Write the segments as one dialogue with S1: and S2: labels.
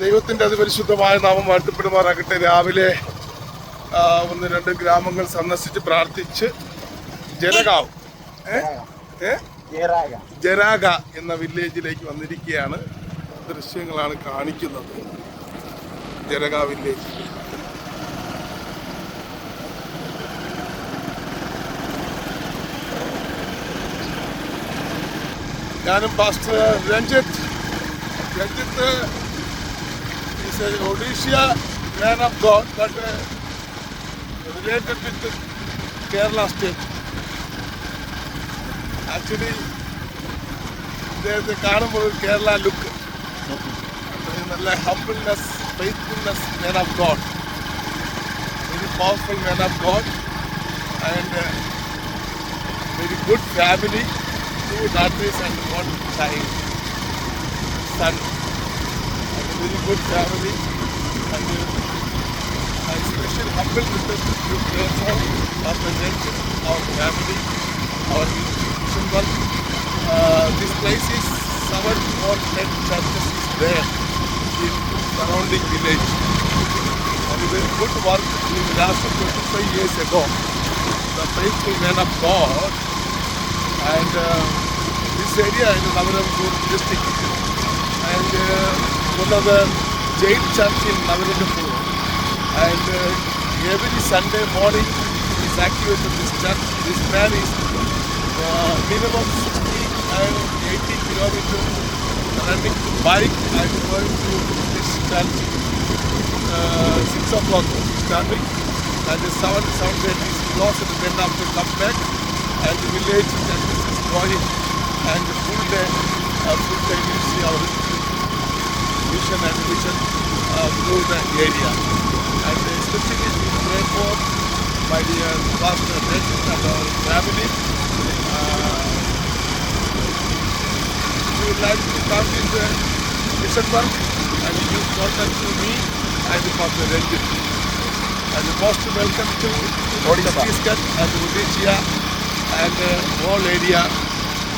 S1: ദൈവത്തിൻ്റെ അതിപരിശുദ്ധമായ നാമം വാഴ്ത്തപ്പെടുമാറാകട്ടെ. രാവിലെ 1-2 ഗ്രാമങ്ങൾ സന്ദർശിച്ച് പ്രാർത്ഥിച്ച് ജരാഗ എന്ന വില്ലേജിലേക്ക് വന്നിരിക്കുകയാണ്. ദൃശ്യങ്ങളാണ് കാണിക്കുന്നത്. ജരാഗ വില്ലേജ്. ഞാനും pastor Ranjith is a Odisha man of God, but related with Kerala state. Actually, there's a carnival Kerala look. Like humbleness, faithfulness, man of God. Very powerful man of God, and very good family. 2 daughters and 1 child, son. Very good family, and I especially humble with the our family, our institution work. This place is 7 or 10 churches is there in surrounding village. And very good work in the last 25 years ago. The faithful man of God, and this area in Navarampur district, and one of the jail church in Navarampur, and every Sunday morning is active in this church. This man is minimum 60 and 80 kilometers running bike and going to this church 6 o'clock starting, and 7:30 is closed, and then after come back, and the village church is going, and full day you see our vision and vision through the area. And especially we pray for my dear Pastor Regis and our family. We would like to come in the mission work, and you contact to me and Pastor Regis. And most welcome to Odisha and Odisha and whole area.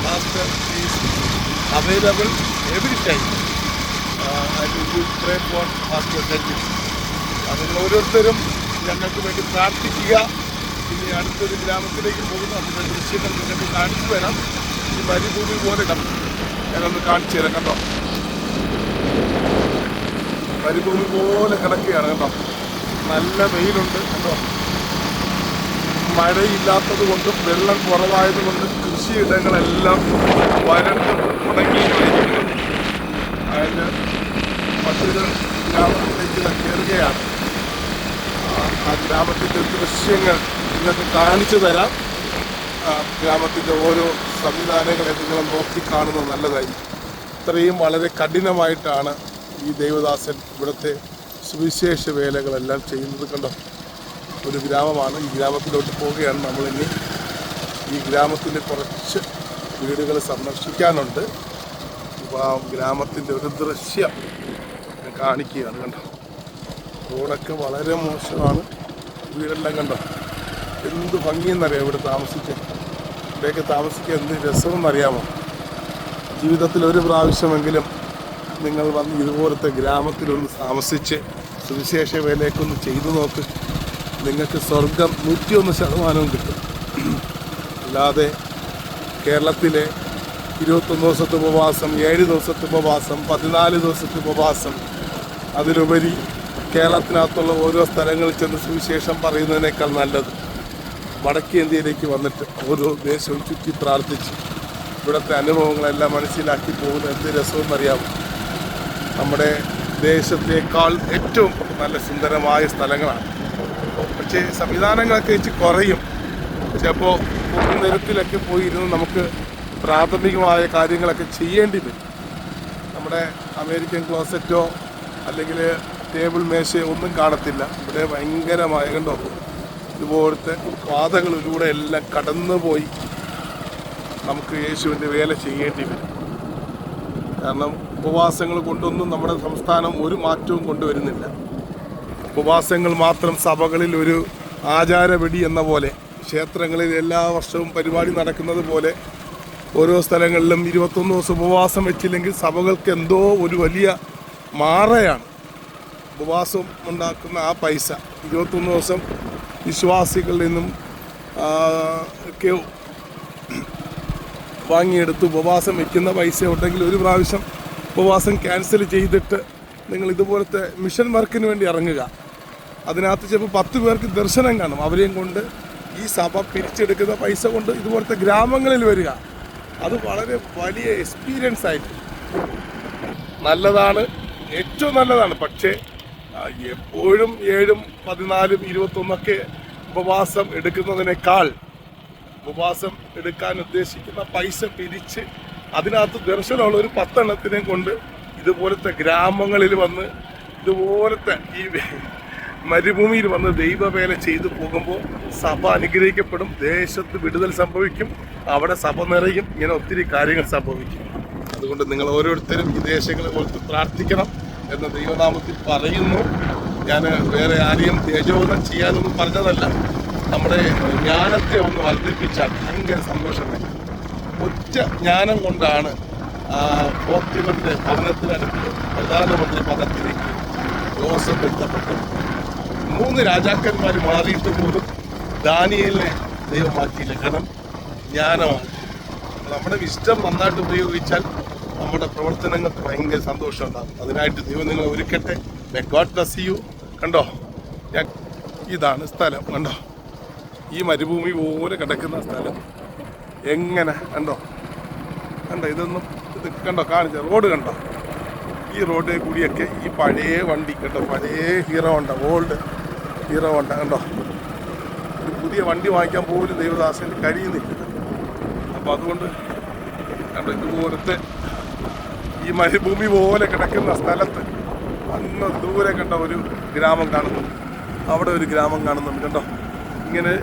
S1: Pastor is available every time. And we will pray for Pastor Regis. നിങ്ങൾ ഓരോരുത്തരും ഞങ്ങൾക്ക് വേണ്ടി പ്രാർത്ഥിക്കുക. ഇനി അടുത്തൊരു ഗ്രാമത്തിലേക്ക് പോകുന്നു. അതിൻ്റെ ദൃശ്യങ്ങൾ നിങ്ങൾക്ക് കാണിച്ചു തരാം. ഈ മരുഭൂമി പോലെ ഞാനൊന്ന് കാണിച്ചു തരാം. കണ്ടോ, മരുഭൂമി പോലെ കിടക്കുകയാണ്. കണ്ടോ, നല്ല വെയിലുണ്ട്. കണ്ടോ, മഴയില്ലാത്തത് കൊണ്ടും വെള്ളം കുറവായത് കൊണ്ടും കൃഷിയിടങ്ങളെല്ലാം വരണ്ട് ഉണങ്ങിയിരിക്കുന്നു. അതിന് മറ്റൊരു ഗ്രാമത്തിലേക്ക് കയറുകയാണ്. ആ ഗ്രാമത്തിൻ്റെ ദൃശ്യങ്ങൾ നിങ്ങൾക്ക് കാണിച്ചു തരാം. ഗ്രാമത്തിൻ്റെ ഓരോ സംവിധാനങ്ങളെ നിങ്ങൾ നോക്കിക്കാണുന്നത് നല്ലതായിരിക്കും. ഇത്രയും വളരെ കഠിനമായിട്ടാണ് ഈ ദേവദാസൻ ഇവിടുത്തെ സുവിശേഷ വേലകളെല്ലാം ചെയ്യുന്നത്. കണ്ടോ, ഒരു ഗ്രാമമാണ്. ഈ ഗ്രാമത്തിലോട്ട് പോവുകയാണ് നമ്മളിനി. ഈ ഗ്രാമത്തിൻ്റെ കുറച്ച് വീടുകൾ സന്ദർശിക്കാനുണ്ട്. അപ്പോൾ ആ ഗ്രാമത്തിൻ്റെ ഒരു ദൃശ്യം കാണിക്കുകയാണ്. കണ്ടോ, റോഡൊക്കെ വളരെ മോശമാണ്. വീടെല്ലാം കണ്ടോ, എന്ത് ഭംഗിയെന്നറിയാം ഇവിടെ താമസിക്കാൻ. ഇവിടെയൊക്കെ താമസിക്കാൻ എന്ത് രസമെന്നറിയാമോ? ജീവിതത്തിൽ ഒരു പ്രാവശ്യമെങ്കിലും നിങ്ങൾ വന്ന് ഇതുപോലത്തെ ഗ്രാമത്തിലൊന്ന് താമസിച്ച് സുവിശേഷ വേലയൊക്കെ ചെയ്തു നോക്ക്. നിങ്ങൾക്ക് സ്വർഗം 101% കിട്ടും. അല്ലാതെ കേരളത്തിലെ 21 ദിവസത്തെ ഉപവാസം, 7 ദിവസത്തെ ഉപവാസം, 14 ദിവസത്തെ ഉപവാസം, അതിലുപരി കേരളത്തിനകത്തുള്ള ഓരോ സ്ഥലങ്ങളിൽ ചെന്ന് സുവിശേഷം പറയുന്നതിനേക്കാൾ നല്ലത് വടക്കേ ഇന്ത്യയിലേക്ക് വന്നിട്ട് ഓരോ ദേശവും ചുറ്റി പ്രാർത്ഥിച്ച് ഇവിടുത്തെ അനുഭവങ്ങളെല്ലാം മനസ്സിലാക്കി പോകുന്ന എന്ത് രസമെന്നറിയാമോ? നമ്മുടെ ദേശത്തേക്കാൾ ഏറ്റവും നല്ല സുന്ദരമായ സ്ഥലങ്ങളാണ്. പക്ഷേ സംവിധാനങ്ങളൊക്കെ വെച്ച് കുറയും. ചിലപ്പോൾ നിരത്തിലൊക്കെ പോയിരുന്ന് നമുക്ക് പ്രാഥമികമായ കാര്യങ്ങളൊക്കെ ചെയ്യേണ്ടി വരും. നമ്മുടെ അമേരിക്കൻ ക്ലോസറ്റോ അല്ലെങ്കിൽ ടേബിൾ മേശയോ ഒന്നും കാണത്തില്ല. ഇവിടെ ഭയങ്കരമായ കണ്ടോ ഇതുപോലത്തെ പാതകളിലൂടെ എല്ലാം കടന്നുപോയി നമുക്ക് യേശുവിൻ്റെ വേല ചെയ്യേണ്ടി വരും. കാരണം ഉപവാസങ്ങൾ കൊണ്ടൊന്നും നമ്മുടെ സംസ്ഥാനം ഒരു മാറ്റവും കൊണ്ടുവരുന്നില്ല. ഉപവാസങ്ങൾ മാത്രം സഭകളിൽ ഒരു ആചാരവെടി എന്ന പോലെ, ക്ഷേത്രങ്ങളിൽ എല്ലാ വർഷവും പരിപാടി നടക്കുന്നത് പോലെ ഓരോ സ്ഥലങ്ങളിലും 21 ദിവസം ഉപവാസം വെച്ചില്ലെങ്കിൽ സഭകൾക്ക് എന്തോ ഒരു വലിയ മാറയാണ്. ഉപവാസം ഉണ്ടാക്കുന്ന ആ പൈസ 21 ദിവസം വിശ്വാസികളിൽ നിന്നും ഒക്കെ വാങ്ങിയെടുത്ത് ഉപവാസം വയ്ക്കുന്ന പൈസ ഉണ്ടെങ്കിൽ ഒരു പ്രാവശ്യം ഉപവാസം ക്യാൻസൽ ചെയ്തിട്ട് നിങ്ങൾ ഇതുപോലത്തെ മിഷൻ വർക്കിന് വേണ്ടി ഇറങ്ങുക. അതിനകത്ത് ചിലപ്പോൾ 10 പേർക്ക് ദർശനം കാണും. അവരെയും കൊണ്ട് ഈ സഭ പിരിച്ചെടുക്കുന്ന പൈസ കൊണ്ട് ഇതുപോലത്തെ ഗ്രാമങ്ങളിൽ വരിക. അത് വളരെ വലിയ എക്സ്പീരിയൻസ് ആയിട്ട് നല്ലതാണ്, ഏറ്റവും നല്ലതാണ്. പക്ഷേ എപ്പോഴും 7, 14, 21 ഉപവാസം എടുക്കുന്നതിനേക്കാൾ ഉപവാസം എടുക്കാൻ ഉദ്ദേശിക്കുന്ന പൈസ പിരിച്ച് അതിനകത്ത് ദർശനമുള്ള ഒരു 10 എണ്ണത്തിനെ കൊണ്ട് ഇതുപോലത്തെ ഗ്രാമങ്ങളിൽ വന്ന് ഇതുപോലത്തെ ഈ മരുഭൂമിയിൽ വന്ന് ദൈവവേല ചെയ്തു പോകുമ്പോൾ സഭ അനുഗ്രഹിക്കപ്പെടും, ദേശത്ത് വിടുതൽ സംഭവിക്കും, അവിടെ സഭ നിറയും. ഇങ്ങനെ ഒത്തിരി കാര്യങ്ങൾ സംഭവിക്കും. അതുകൊണ്ട് നിങ്ങൾ ഓരോരുത്തരും ഈ ദേശങ്ങളെ ഓർത്ത് പ്രാർത്ഥിക്കണം എന്ന ദൈവനാമത്തിൽ പറയുന്നു. ഞാൻ വേറെ ആരെയും തേജോധനം ചെയ്യാനൊന്നും പറഞ്ഞതല്ല. നമ്മുടെ ജ്ഞാനത്തെ ഒന്ന് വർദ്ധിപ്പിച്ചാൽ ഭയങ്കര സന്തോഷം വരും. ഒറ്റ ജ്ഞാനം കൊണ്ടാണ് പോർച്ചുഗലിന്റെ ഭവനത്തിനടുത്ത് പ്രധാനമന്ത്രി പദത്തിലേക്ക് ജോസഫ് എത്തപ്പെട്ടു. 3 രാജാക്കന്മാർ മാറിയിട്ട് പോലും ദാനിയേലിനെ ദൈവം മാറ്റിയില്ല. കാരണം ജ്ഞാനമാണ്. നമ്മുടെ ഇഷ്ടം നന്നായിട്ട് ഉപയോഗിച്ചാൽ നമ്മുടെ പ്രവർത്തനങ്ങൾക്ക് ഭയങ്കര സന്തോഷം ഉണ്ടാകും. അതിനായിട്ട് ദൈവം നിങ്ങളെ ഒരുക്കട്ടെ. May God bless you. കണ്ടോ, ഇതാണ് സ്ഥലം. കണ്ടോ, ഈ മരുഭൂമി പോലെ കിടക്കുന്ന സ്ഥലം എങ്ങനെ കണ്ടോ, ഇതൊന്നും ഇത് കണ്ടോ, കാണിച്ച റോഡ് കണ്ടോ, ഈ റോഡിൽ കൂടിയൊക്കെ ഈ പഴയ വണ്ടി കണ്ടോ, പഴയ hero Honda, old hero Honda കണ്ടോ. ഒരു പുതിയ വണ്ടി വാങ്ങിക്കാൻ പോലും ദൈവദാസന് കഴിയുന്നില്ല. അപ്പോൾ അതുകൊണ്ട് കണ്ടോ, ഇതുപോലത്തെ ഈ മരുഭൂമി പോലെ കിടക്കുന്ന സ്ഥലത്ത് അന്ന് ദൂരെ കണ്ട ഒരു ഗ്രാമം കാണുന്നു, അവിടെ ഒരു ഗ്രാമം കാണുന്നുണ്ട് കണ്ടോ. ഇങ്ങനെ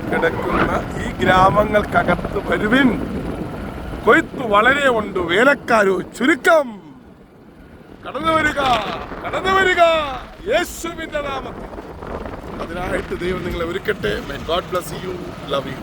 S1: കിടക്കുന്ന ഈ ഗ്രാമങ്ങൾക്കകത്ത് വരുവിൻ, കൊയ്ത്ത് വളരെ ഉണ്ട്, വേലക്കാരോ ചുരുക്കം. കടന്നു വരിക യേശുവിന്റെ നാമത്തിൽ. അതിനായിട്ട് ദൈവം നിങ്ങളെ ഒരുക്കട്ടെ. May God bless you. Love U.